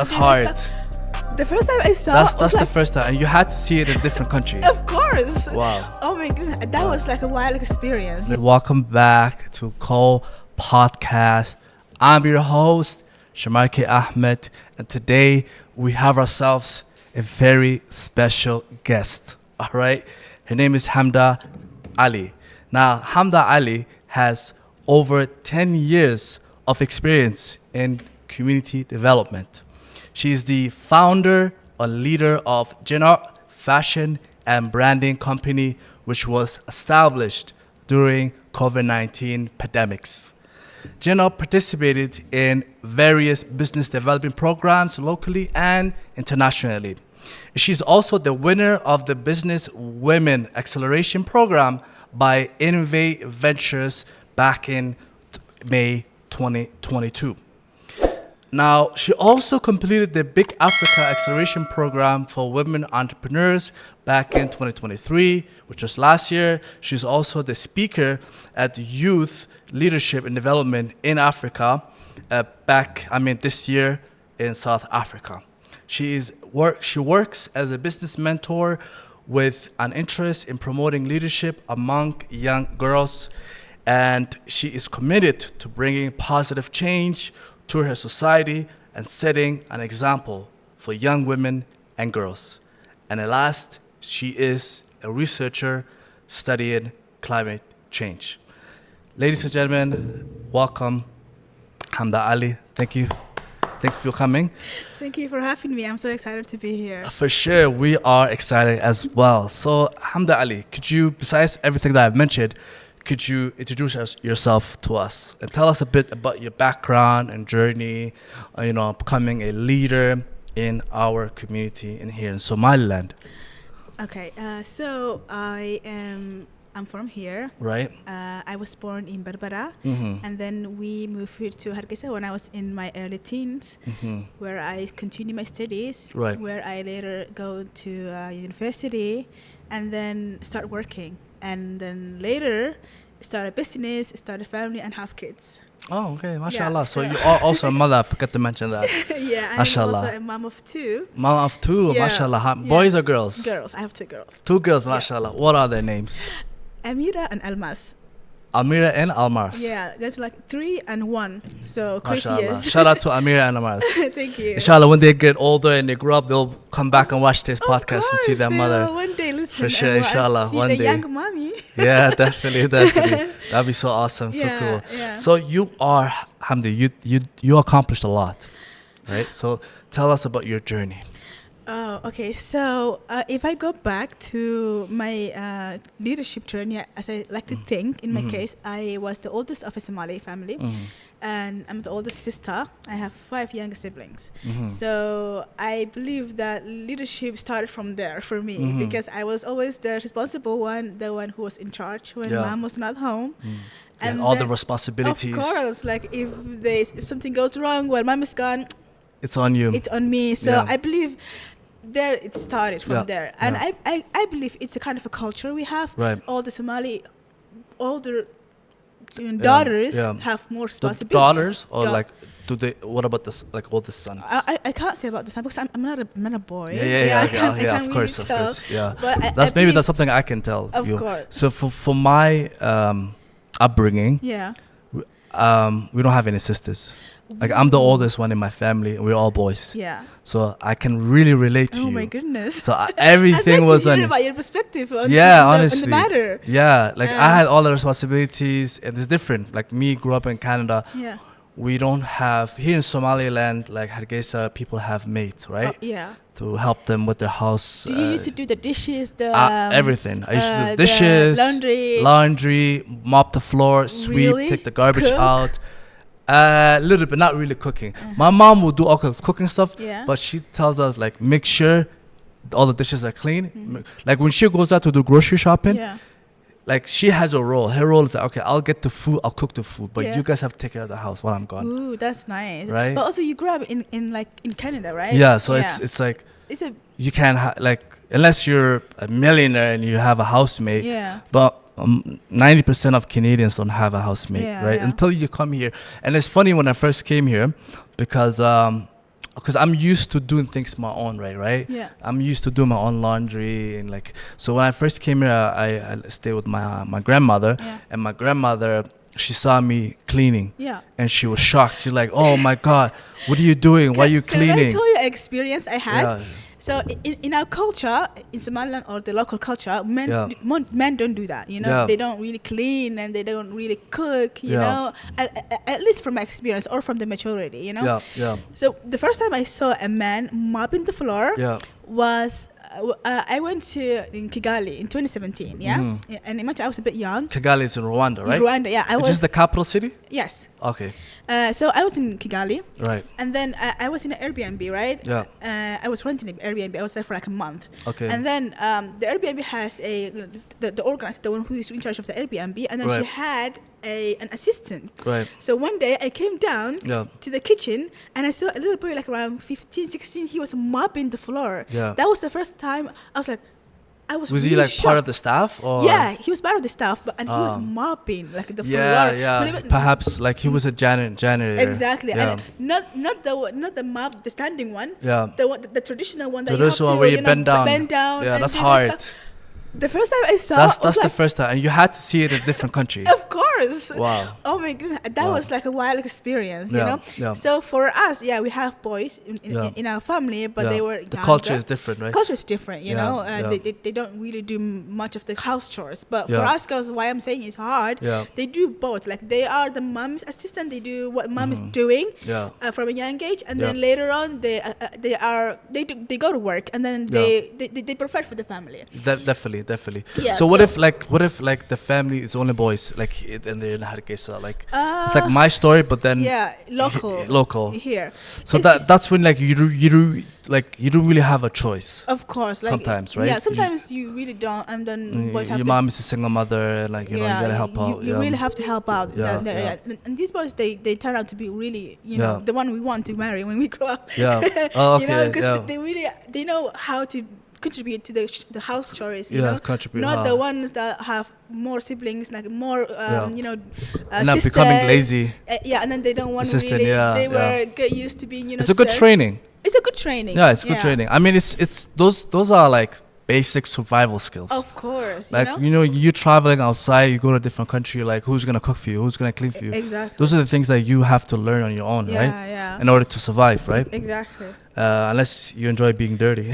That's hard. The first time I saw, That's the first time, and you had to see it in a different country. Of course. Wow. Oh my goodness, that was like a wild experience. Welcome back to Cole Podcast. I'm your host, Shamarki Ahmed, and today we have ourselves a very special guest. All right, her name is Hamda Ali. Now, Hamda Ali has over 10 years of experience in community development. She is the founder and leader of Jenna Fashion and Branding Company, which was established during COVID-19 pandemics. Jenna participated in various business development programs locally and internationally. She's also the winner of the Business Women Acceleration Program by Innovate Ventures back in May 2022. Now, she also completed the Big Africa Acceleration Program for women entrepreneurs back in 2023, which was last year. She's also the speaker at Youth Leadership and Development in Africa this year in South Africa. She works as a business mentor with an interest in promoting leadership among young girls, and she is committed to bringing positive change to her society and setting an example for young women and girls. And at last, she is a researcher studying climate change. Ladies and gentlemen, welcome, Hamda Ali. Thank you. Thank you for coming. Thank you for having me. I'm so excited to be here. For sure, we are excited as well. So, Hamda Ali, could you, besides everything that I've mentioned, could you introduce yourself to us and tell us a bit about your background and journey, becoming a leader in our community in here in Somaliland? Okay, so I'm from here. Right. I was born in Berbera, and then we moved here to Hargeisa when I was in my early teens, where I continued my studies, right, where I later go to university and then start working. And then later start a business, start a family, and have kids. Oh, okay. MashaAllah. So you are also a mother. I forgot to mention that. Yeah, I'm MashaAllah. also a mom of two. Mom of two. Yeah. MashaAllah. Boys or girls? Girls. I have two girls. Two girls, MashaAllah. What are their names? Amira and Almas. Amira and Almars. Yeah, there's like 3 and 1. So crazy years. Shout out to Amira and Almars. Thank you. Inshallah, when they get older and they grow up, they'll come back and watch this podcast and see their mother. One day listen. For sure, inshallah. See One the day. young mommy. Yeah, definitely. That'd be so awesome. Yeah, so cool. yeah. So you are, Hamdi, you accomplished a lot, right? So tell us about your journey. Oh, okay. So if I go back to my leadership journey, as I like to think, in my case, I was the oldest of a Somali family, and I'm the oldest sister. I have 5 younger siblings. So I believe that leadership started from there for me, because I was always the responsible one, the one who was in charge when mom was not home. And all the responsibilities. Of course, like if something goes wrong while mom is gone, it's on you. It's on me. So I believe there it started from there. And I believe it's a kind of a culture we have. Right. All the Somali older daughters have more responsibilities. The daughters or what about this, like all the sons? I can't say about the son because I'm not a boy. Yeah, I can't of course. Yeah. But that's something I can tell of you. Course. So for my upbringing, we don't have any sisters. Like I'm the oldest one in my family, and we're all boys. Yeah. So I can really relate to you. Oh my goodness. So everything was on. About your perspective. On honestly. On the matter. Yeah, like I had all the responsibilities, and it's different. Like me, grew up in Canada. Yeah. We don't have here in Somaliland, like Hargeisa, people have maids, right? Yeah. To help them with their house. Do you used to do the dishes, everything? I used to do dishes, laundry, mop the floor, sweep, take the garbage out. A little bit, not really cooking. My mom will do all kinds of cooking stuff, but she tells us like make sure all the dishes are clean. Like when she goes out to do grocery shopping, like she has a role. Her role is like, okay, I'll get the food, I'll cook the food, but you guys have to take care of the house while I'm gone. Ooh, that's nice. Right? But also you grew up in Canada, right? Yeah, so it's like you can't like unless you're a millionaire and you have a housemate. Yeah. But 90% of Canadians don't have a housemate, right? Yeah. Until you come here. And it's funny when I first came here because because I'm used to doing things my own way, right? Yeah. I'm used to doing my own laundry and like. So when I first came here, I stayed with my grandmother, Yeah. and my grandmother, she saw me cleaning, Yeah. and she was shocked. She's like, "Oh my God, what are you doing? Why are you Can I cleaning?" tell you an experience I had? Yeah. So in our culture, in Somaliland or the local culture, Yeah. men don't do that. You know, Yeah. they don't really clean and they don't really cook. You Yeah. know, at least from my experience or from the maturity. You know. Yeah, yeah, So the first time I saw a man mopping the floor yeah. was I went to in Kigali in 2017. Yeah, and imagine I was a bit young. Kigali is in Rwanda, right? In Rwanda, yeah, I Which was. is the capital city? Yes. Okay, So I was in Kigali. right. And then I was in an Airbnb, right? Yeah. I was renting an Airbnb. I was there for like a month. Okay. And then the Airbnb has the organizer, the one who is in charge of the Airbnb, and then she Right. had an assistant. Right. So one day I came down Yeah. to the kitchen and I saw a little boy like around 15, 16. He was mopping the floor. Yeah. That was the first time I was like, I was Was really he like part of shocked. the staff or? Yeah, he was part of the staff, but he was Ah. mopping like the Yeah, floor. yeah. Believe it- Perhaps like he was a janitor. Exactly, Yeah. and not the mop, the standing one. Yeah. The traditional one that Traditional you have to where you know, bend down. bend down. Yeah, and that's do this hard. stuff. The first time I saw, That's I was the like, first time, and you had to see it in a different country. of course. Wow. Oh my goodness, that Wow. was like a wild experience, you Yeah, know. yeah. So for us, yeah, we have boys Yeah. in our family, but Yeah. they were The younger. culture is different, right? Culture is different, you Yeah, know. yeah. They don't really do much of the house chores, but for Yeah. us girls, why I'm saying it's hard. Yeah. They do both. Like they are the mom's assistant. They do what mom is doing. Yeah. From a young age, and Yeah. then later on they go to work, and then they provide for the family. Definitely. Yeah, So what so- if like the family is only boys, like and they're in Hargeisa, like it's Uh, like my story, but then Yeah, local. local. Here. So It's- that's when like you don't really have a choice. Of course, like Sometimes, right? Yeah, You sometimes you really don't, and then boys have Your to. mom is a single mother, and like you know you gotta help out. You yeah. really have to help out. Yeah, Yeah. And these boys, they turn out to be really, you know, Yeah. the one we want to marry when we grow up. Yeah. Oh, okay. You know, because yeah. they know how to contribute to the house chores. You Yeah, know, contribute, not huh. the ones that have more siblings, like more, you know, And not becoming sisters. lazy. Yeah, and then they don't want to Assistant, really. yeah, They yeah. were get used to being, you know. It's a good training. It's a good training. Yeah, it's good training. I mean, it's those are like basic survival skills. Of course, Like you know. you're traveling outside, you go to a different country. Like who's gonna cook for you? Who's gonna clean for you? Exactly. Those are the things that you have to learn on your own, Yeah, right? yeah. In order to survive, right? Exactly. Unless you enjoy being dirty,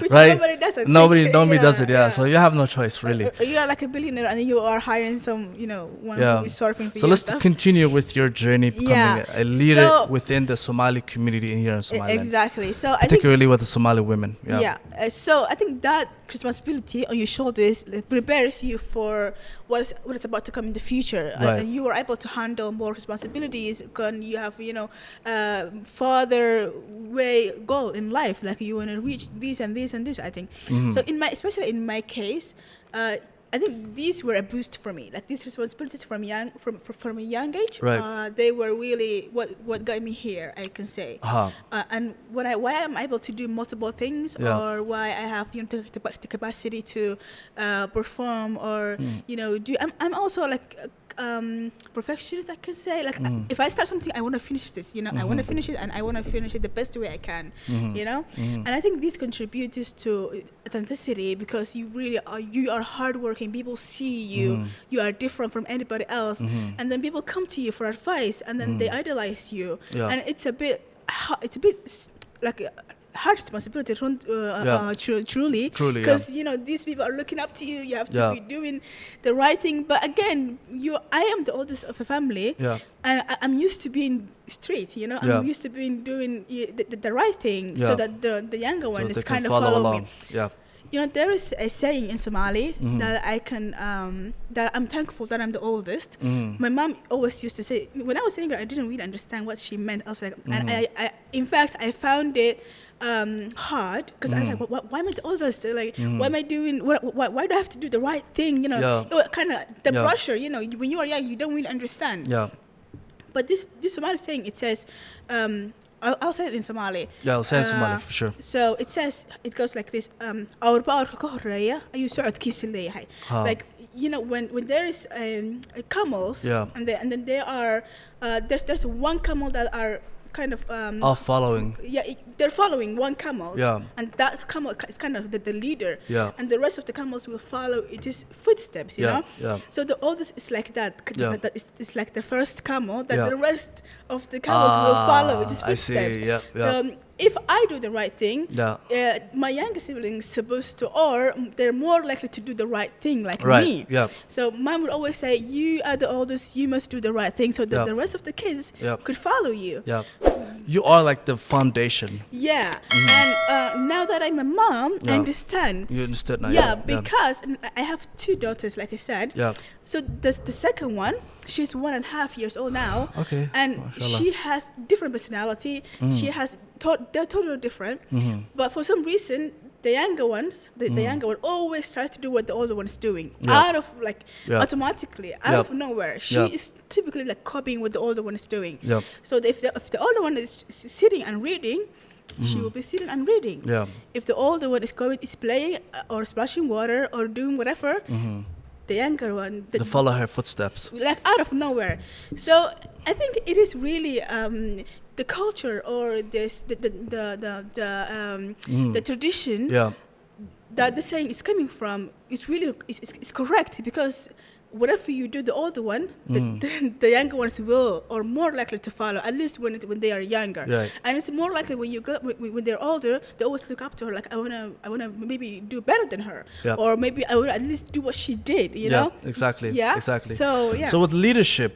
Which right? nobody does. I Nobody think. does it. Yeah, so you have no choice, really. You are like a billionaire, and you are hiring some, you know, one Yeah. who is surfing for So you. let's and stuff. continue with your journey becoming Yeah. a leader So- within the Somali community in here in Somaliland, Exactly. So I think. particularly with the Somali women. Yeah. Yeah. So I think that responsibility on your shoulders prepares you for what is about to come in the future, Right. and you are able to handle more responsibilities. When you have, you know, further way goal in life, like you want to reach this and this and this. I think. Mhm. So especially in my case. I think these were a boost for me. Like these responsibilities from a young age, Right. they were really what got me here. I can say. Uh-huh. And why I'm able to do multiple things, Yeah. or why I have, you know, the capacity to perform, or you know, do. I'm also like perfectionist, I can say. Like if I start something, I want to finish this. You know, I want to finish it, and I want to finish it the best way I can. You know, and I think this contributes to authenticity, because you are hardworking. People see you. You are different from anybody else, and then people come to you for advice, and then they idolize you. Yeah. And it's a bit like a hard responsibility, truly, because you know these people are looking up to you. You have to be doing the right thing. But again, I am the oldest of a family, and I'm used to being straight. You know, I'm used to doing the right thing, so that the younger one is kind of following me. Yeah. You know, there is a saying in Somali that I can, that I'm thankful that I'm the oldest. My mom always used to say, when I was younger, I didn't really understand what she meant. I was like, and I in fact, I found it hard, because I was like, why am I the oldest? Like, why am I doing, why do I have to do the right thing? You know, kind of the pressure, you know, when you are young, you don't really understand. Yeah. But this Somali saying, it says, I'll say it in Somali. Yeah, I'll say it in Somali for sure. So it goes like this. Our power ayuu socodkiisa leeyahay. Like, you know, when there is camels, and then there are there's one camel that are kind of All following. yeah, they're following one camel. Yeah. And that camel is kind of the leader. Yeah. And the rest of the camels will follow its footsteps, you Yeah, know? yeah. So the oldest is like that. Yeah. It's like the first camel that Yeah. the rest of the camels will follow its I see, footsteps. yeah, yeah. So if I do the right thing, Yeah. my younger siblings supposed to, or they're more likely to do the right thing like Right, me. yeah. So mom would always say, you are the oldest, you must do the right thing, so that Yeah. the rest of the kids Yeah. could follow you. Yeah. You are like the foundation. Yeah. And now that I'm a mom, Yeah. I understand. You understood now? Yeah, because I have two daughters, like I said. Yeah. So the second one, she's 1.5 years old now. Okay. And Mashallah. she has different personality. She has, they're totally different. But for some reason, the younger ones, the younger one always tries to do what the older one's doing. Yeah. Out of like, Yeah. automatically, out Yeah. of nowhere. She Yeah. is typically like copying what the older one is doing. Yeah. So if the older one is sitting and reading, she will be sitting and reading. Yeah. If the older one is playing or splashing water or doing whatever, the younger one, To follow her footsteps. like out of nowhere. So I think it is really the culture or this the tradition Yeah. that the saying is coming from is really is correct, because whatever you do, the older one, the younger ones will or more likely to follow, at least when they are younger. Right. And it's more likely when they're older, they always look up to her, like I wanna maybe do better than her, Yeah. or maybe I wanna at least do what she did. You know? Exactly. Yeah. Exactly. So yeah. So with leadership,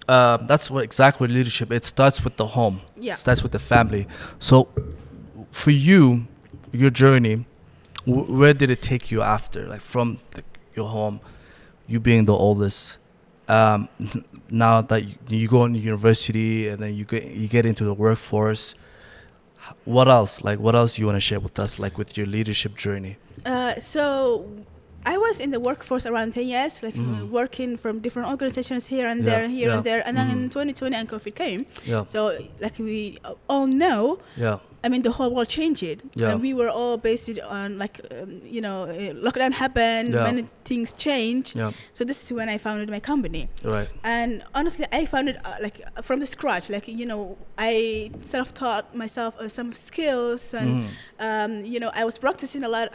that's what exactly leadership. It starts with the home. Yeah. It starts with the family. So for you, your journey, where did it take you after? Like from your home, you being the oldest, now that you go into university and then you get into the workforce, what else? Like what else do you want to share with us, like with your leadership journey? So I was in the workforce around 10 years, like working from different organizations here and there, and there. And then in 2020, and COVID came. Yeah. So like we all know, Yeah. I mean, the whole world changed. Yeah. And we were all based on like, lockdown happened, Yeah. many things changed. Yeah. So this is when I founded my company. Right. And honestly, I found it from the scratch. Like, I self-taught myself some skills, and I was practicing a lot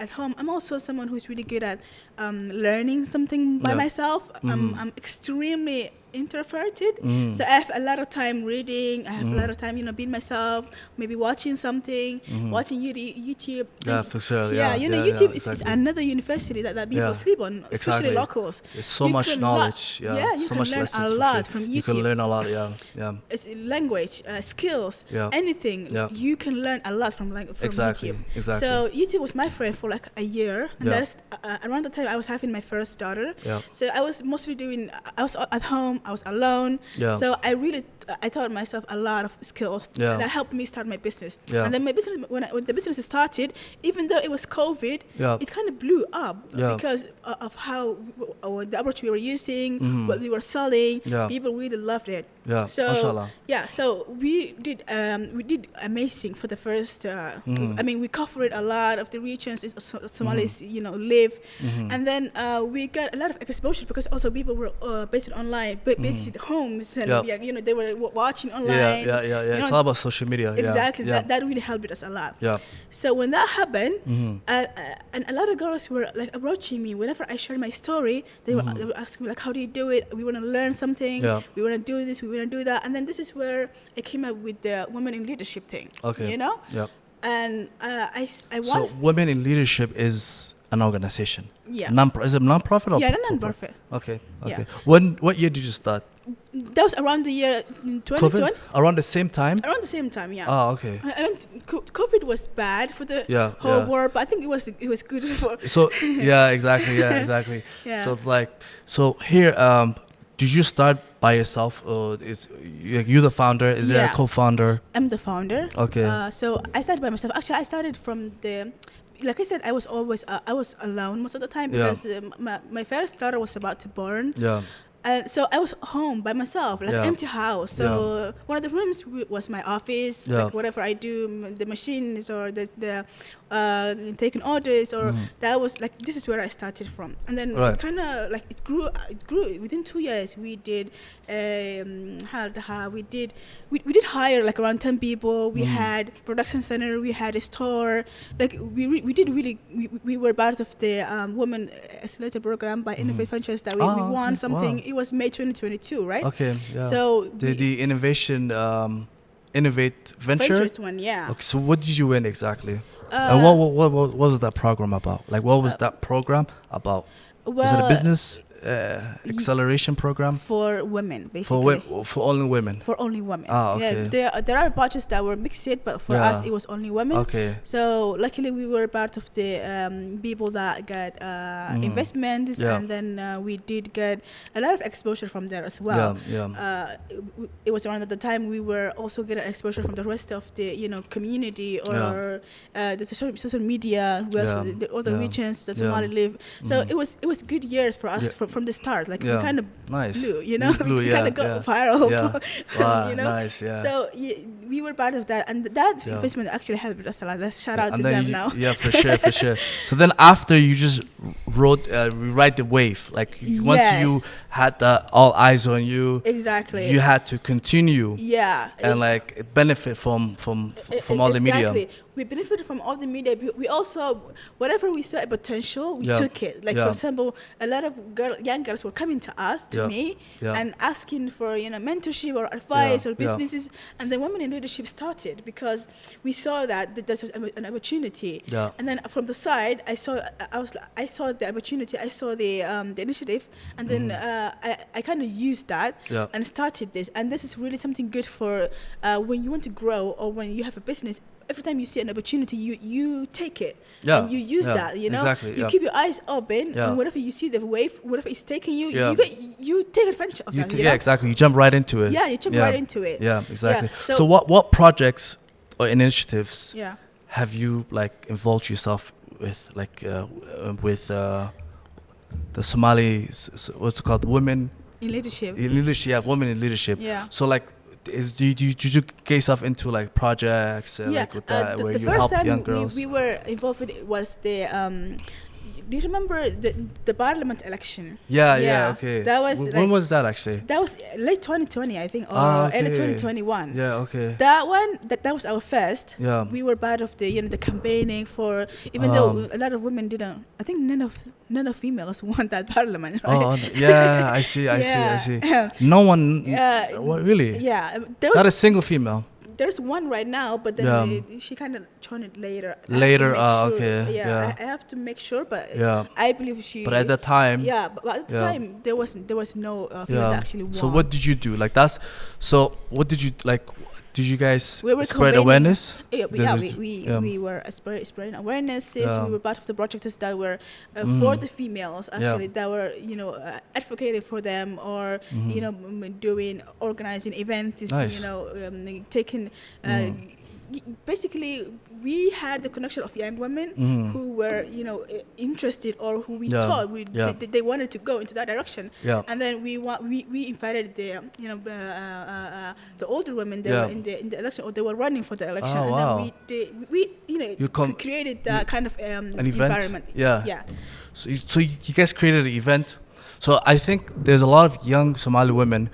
at home. I'm also someone who's really good at learning something by myself. I'm extremely introverted, so I have a lot of time reading. I have a lot of time, being myself, maybe watching something, watching YouTube. Yeah, And for sure. YouTube is exactly. another university that people sleep on, especially Exactly. locals. There's so You much can knowledge. you so can much learn lessons a for lot free. from YouTube. You can learn a lot. Yeah. It's language, skills, Yeah. anything. Yeah. You can learn a lot from Exactly, YouTube. exactly. So YouTube was my friend for like a year, and Yeah. that's around the time I was having my first daughter. Yeah. So I was mostly I was at home, I was alone. Yeah. So I taught myself a lot of skills Yeah. that helped me start my business. Yeah. And then my business, when the business started, even though it was COVID, Yeah. it kind of blew up Yeah. because of how the approach we were using, what we were selling. Yeah. People really loved it. Yeah, So mashallah. yeah, so we did amazing for the first. I mean, we covered a lot of the regions Somalis, live, and then we got a lot of exposure because also people were based online, based in homes, and they were watching online. Yeah. It's all about social media. Exactly, Yeah. that really helped us a lot. Yeah. So when that happened, and a lot of girls were like approaching me whenever I shared my story. They were asking me like, "How do you do it? We want to learn something. Yeah. We want to do this. We want to do that." And then this is where I came up with the women in leadership thing. Okay. Yeah. And I So want. Women in Leadership is an organization. Yeah. Is it non-profit or? Yeah, non-profit. Okay. Yeah. What year did you start? That was around the year 2020. COVID? Around the same time? Around the same time, yeah. Oh, okay. I mean, COVID was bad for the Yeah, whole yeah. world, but I think it was good for. So yeah, exactly. Yeah, exactly. Yeah. So it's like, here, did you start by yourself, or is you the founder? Is there a Yeah. co-founder? I'm the founder. Okay. So I started by myself. Actually, I started from like I said, I was always I was alone most of the time Yeah. because my first daughter was about to born. Yeah. So I was home by myself, like empty house. So one of the rooms was my office, like whatever I do, the machines or the taking orders, or that was like, this is where I started from. And then it kind of like it grew within 2 years. We did we did hire like around 10 people. We had production center, we had a store, like we were part of the women accelerator program by Innovate Ventures that we won something. It was May 2022, right? Okay, yeah. So the innovation Innovate Ventures one, yeah. Okay, so what did you win exactly? And what was that program about? Like, what was that program about? Was it a business acceleration program for women, basically? For only women. For only women. Ah, okay. Yeah, there are budgets that were mixed, but for us it was only women. Okay. So luckily we were part of the people that got investments, and then we did get a lot of exposure from there as well. It was around the time we were also getting exposure from the rest of the community or the social media, the other regions that Somali live. So it was good years for us from the start. Like we kind of blew, we kind of got viral. Nice, yeah. So we were part of that, and that investment actually helped us a lot. Let's shout out to them now. Yeah, for sure. So then after you just ride the wave, like once you had all eyes on you, exactly, you had to continue, and like benefit from all the media. We benefited from all the media. We also, whatever we saw a potential, we took it. Like for example, a lot of young girls were coming to us, to me, and asking for mentorship or advice or businesses. And then Women in Leadership started because we saw that there was an opportunity. And then from the side, I saw the opportunity. I saw the initiative, and then I kind of used that and started this. And this is really something good for when you want to grow or when you have a business. Every time you see an opportunity, you take it and you use that. Exactly, you keep your eyes open, and whatever you see the wave, whatever is taking you, you take advantage of that. Exactly. You jump right into it. Yeah, you jump right into it. Yeah, exactly. So what projects or initiatives have you like involved yourself with, like with the Somali, what's it called, women in leadership? Women in leadership. Yeah. So like, do you get yourself into like projects like with that where you help young girls? We were involved with it was the do you remember the parliament election? Okay. That was when was that actually? That was late 2020, I think, or early 2021. That one, that was our first. We were part of the the campaigning for, even though a lot of women didn't. I think none of females won that parliament. Right? I see. No one. What, really? Yeah. Not a single female. There's one right now, but then she kind of joined it later. Okay. I have to make sure, but I believe she. But at the time. But at the time there was no female that actually won. So what did you do? Like what did you like? Did you guys spread awareness? We were spreading awarenesses. We were part of the projects that were for the females, actually, that were advocating for them, or organizing events. Nice. Taking. Basically, we had the connection of young women who were, interested, or who we thought they wanted to go into that direction. And then we invited the older women that were in the election, or they were running for the election. And then we created that kind of an environment. So you guys created an event. So I think there's a lot of young Somali women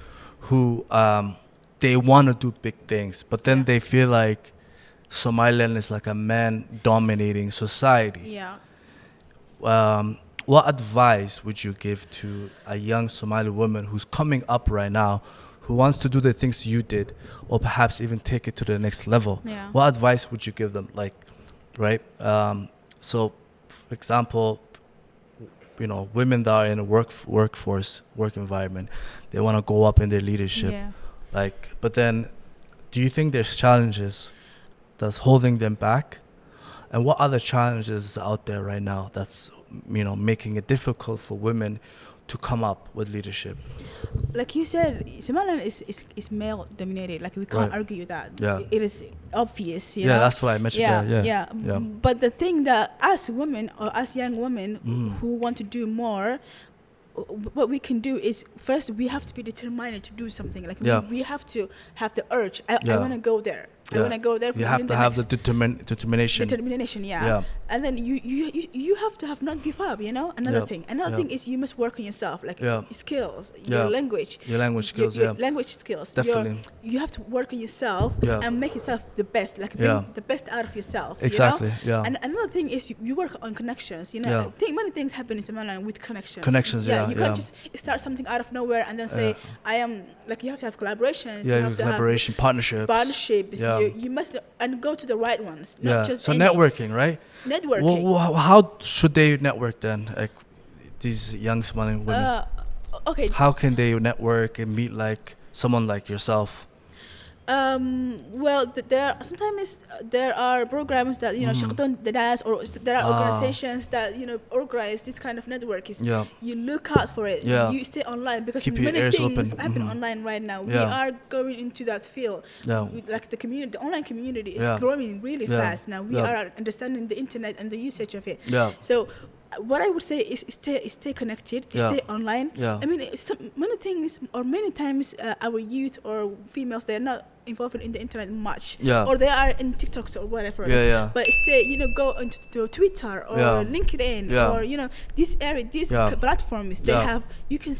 who they want to do big things, but then they feel like Somaliland is like a man-dominating society. What advice would you give to a young Somali woman who's coming up right now, who wants to do the things you did, or perhaps even take it to the next level? What advice would you give them? Like, right? So, for example, women that are in a work environment, they want to go up in their leadership. Like, but then, do you think there's challenges that's holding them back? And what other challenges is out there right now that's making it difficult for women to come up with leadership? Like you said, Somaliland is male dominated. Like we can't argue that. It is obvious. That's why I mentioned But the thing that us women, or us young women who want to do more, what we can do is first we have to be determined to do something. Like Yeah. we have to have the urge. I Yeah. want to go there. I Yeah. want to go there. You have to have the determination. Determination, yeah. Yeah. And then you have to have not give up. You know, another Yeah. thing. Another Yeah. thing is you must work on yourself, like Yeah. skills, Yeah. your language. Your language skills, your yeah. language skills. Definitely. You have to work on yourself Yeah. and make yourself the best, like bring Yeah. the best out of yourself. Exactly, You know? yeah. And another thing is you work on connections. You know, Yeah. I think many things happen in Somaliland with connections. Connections, yeah, You can't yeah. just start something out of nowhere and then say I am like. You have to have collaborations. Yeah, you have to collaboration, partnerships. have partnerships. Yeah. You must and go to the right ones. Yeah. Not just So any. networking, right? Networking. Well, how should they network then? Like these young Somalian women. Okay. How can they network and meet like someone like yourself? Well, there are programs that Shaqton Dadas, or there are organizations that organize this kind of network. Yeah. You look out for it. Yeah. You stay online because Keep your many ears things open. happen online right now. We Yeah. are going into that field. Yeah. Like the community, the online community is Yeah. growing really Yeah. fast now. We Yeah. are understanding the internet and the usage of it. Yeah. So what I would say is stay connected, Yeah. stay online. Yeah. I mean, many things or many times our youth or females, they're not involved in the internet much, Yeah. or they are in TikToks or whatever. Yeah, yeah. But stay, go into to Twitter or Yeah. LinkedIn Yeah. or this area, these Yeah. platforms. They Yeah. have, you can